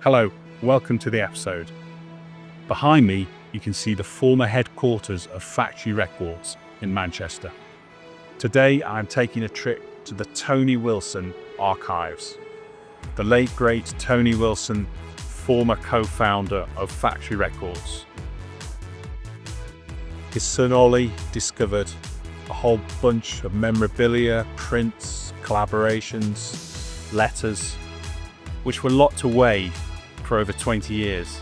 Hello, welcome to the episode. Behind me, you can see the former headquarters of Factory Records in Manchester. Today, I'm taking a trip to the Tony Wilson archives. The late great Tony Wilson, former co-founder of Factory Records. His son Ollie discovered a whole bunch of memorabilia, prints, collaborations, letters, which were locked away for over 20 years,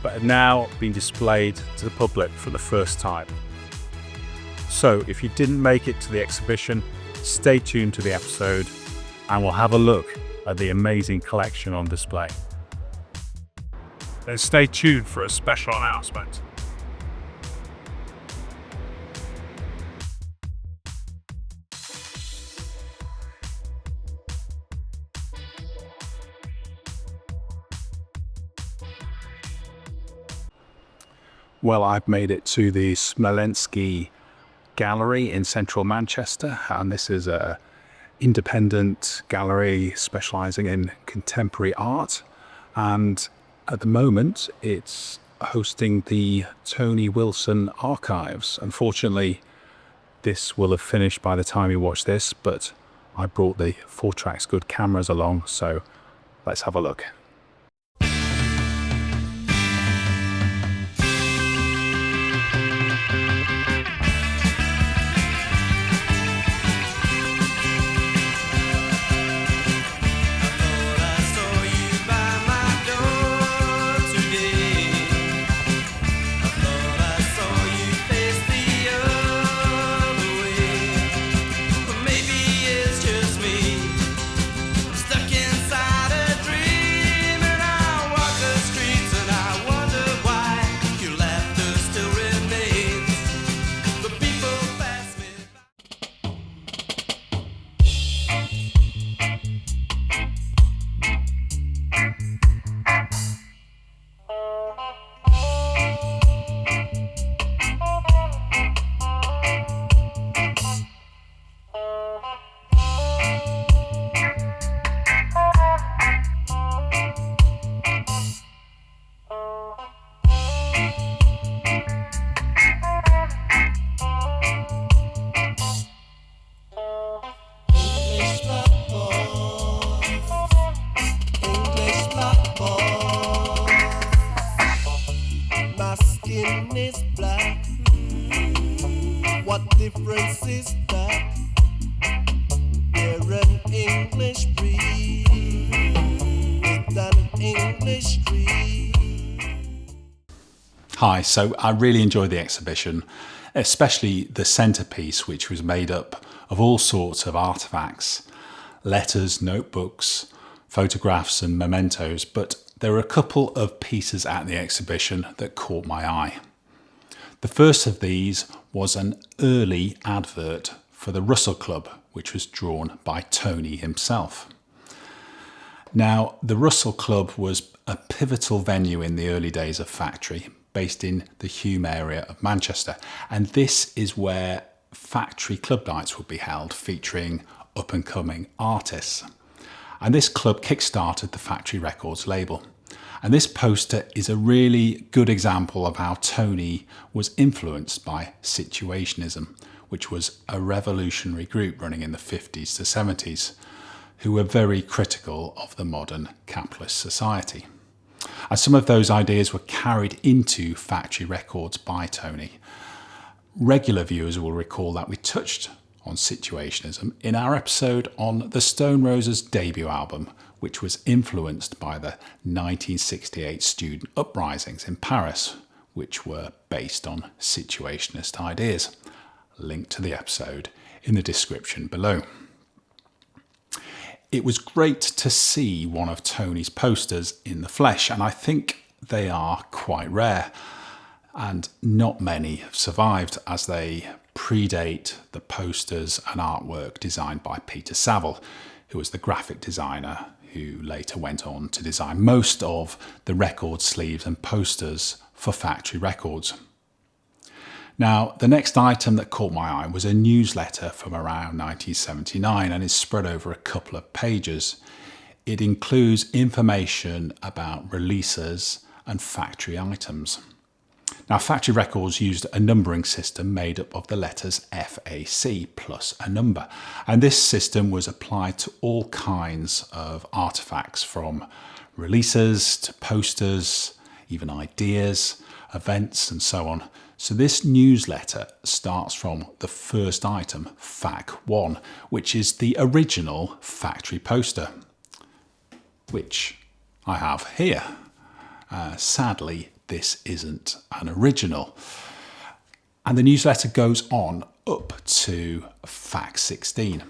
but have now been displayed to the public for the first time. So if you didn't make it to the exhibition, stay tuned to the episode and we'll have a look at the amazing collection on display. Then stay tuned for a special announcement. Well, I've made it to the Smolensky Gallery in central Manchester, and this is an independent gallery specialising in contemporary art, and at the moment it's hosting the Tony Wilson archives. Unfortunately, this will have finished by the time you watch this, but I brought the 4Tracks good cameras along, so let's have a look. What difference is that? We're an English breed with an English creed. Hi, so I really enjoyed the exhibition, especially the centrepiece, which was made up of all sorts of artefacts, letters, notebooks, photographs and mementos, but there were a couple of pieces at the exhibition that caught my eye. The first of these was an early advert for the Russell Club, which was drawn by Tony himself. Now, the Russell Club was a pivotal venue in the early days of Factory, based in the Hume area of Manchester, and this is where Factory Club nights would be held, featuring up-and-coming artists. And this club kick-started the Factory Records label. And this poster is a really good example of how Tony was influenced by Situationism, which was a revolutionary group running in the 50s to 70s, who were very critical of the modern capitalist society. And some of those ideas were carried into Factory Records by Tony. Regular viewers will recall that we touched on Situationism in our episode on the Stone Roses debut album, which was influenced by the 1968 student uprisings in Paris, which were based on situationist ideas. Link to the episode in the description below. It was great to see one of Tony's posters in the flesh, and I think they are quite rare, and not many have survived as they predate the posters and artwork designed by Peter Saville, who was the graphic designer who later went on to design most of the record sleeves and posters for Factory Records. Now, the next item that caught my eye was a newsletter from around 1979 and is spread over a couple of pages. It includes information about releases and factory items. Now, Factory Records used a numbering system made up of the letters FAC plus a number. And this system was applied to all kinds of artifacts, from releases to posters, even ideas, events, and so on. So this newsletter starts from the first item, FAC 1, which is the original factory poster, which I have here. Sadly, this isn't an original. And the newsletter goes on up to FAC 16.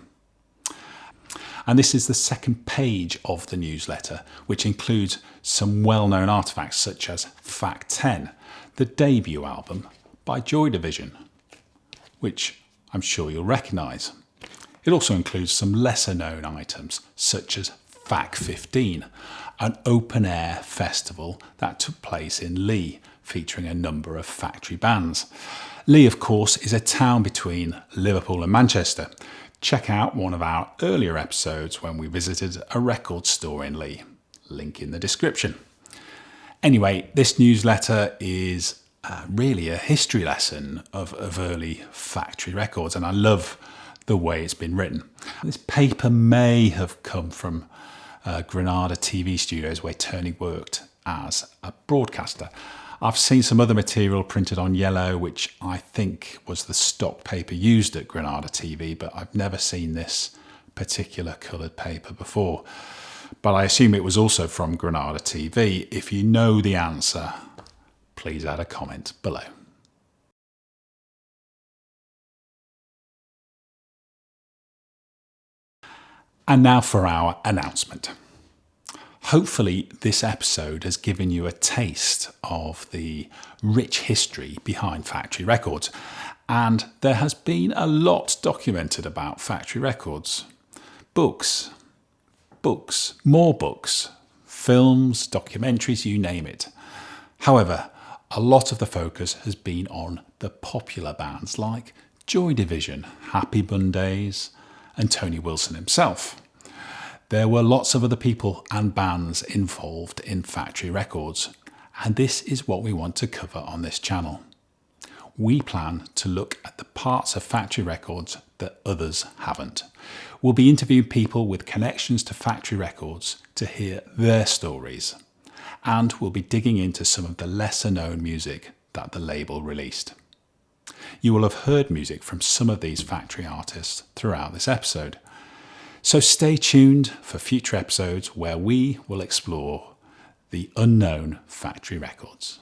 And this is the second page of the newsletter, which includes some well-known artifacts such as FAC 10, the debut album by Joy Division, which I'm sure you'll recognise. It also includes some lesser-known items such as FAC 15, an open-air festival that took place in Leigh, featuring a number of factory bands. Leigh, of course, is a town between Liverpool and Manchester. Check out one of our earlier episodes when we visited a record store in Leigh. Link in the description. Anyway, this newsletter is really a history lesson of early factory records, and I love the way it's been written. This paper may have come from Granada TV studios, where Tony worked as a broadcaster. I've seen some other material printed on yellow, which I think was the stock paper used at Granada TV, but I've never seen this particular coloured paper before. But I assume it was also from Granada TV. If you know the answer, please add a comment below. And now for our announcement. Hopefully this episode has given you a taste of the rich history behind factory records, and there has been a lot documented about factory records. Books, more books, films, documentaries, you name it. However, a lot of the focus has been on the popular bands like Joy Division, Happy Mondays, and Tony Wilson himself. There were lots of other people and bands involved in factory records, and this is what we want to cover on this channel. We plan to look at the parts of factory records that others haven't. We'll be interviewing people with connections to factory records to hear their stories, and we'll be digging into some of the lesser known music that the label released. You will have heard music from some of these factory artists throughout this episode. So stay tuned for future episodes where we will explore the unknown factory records.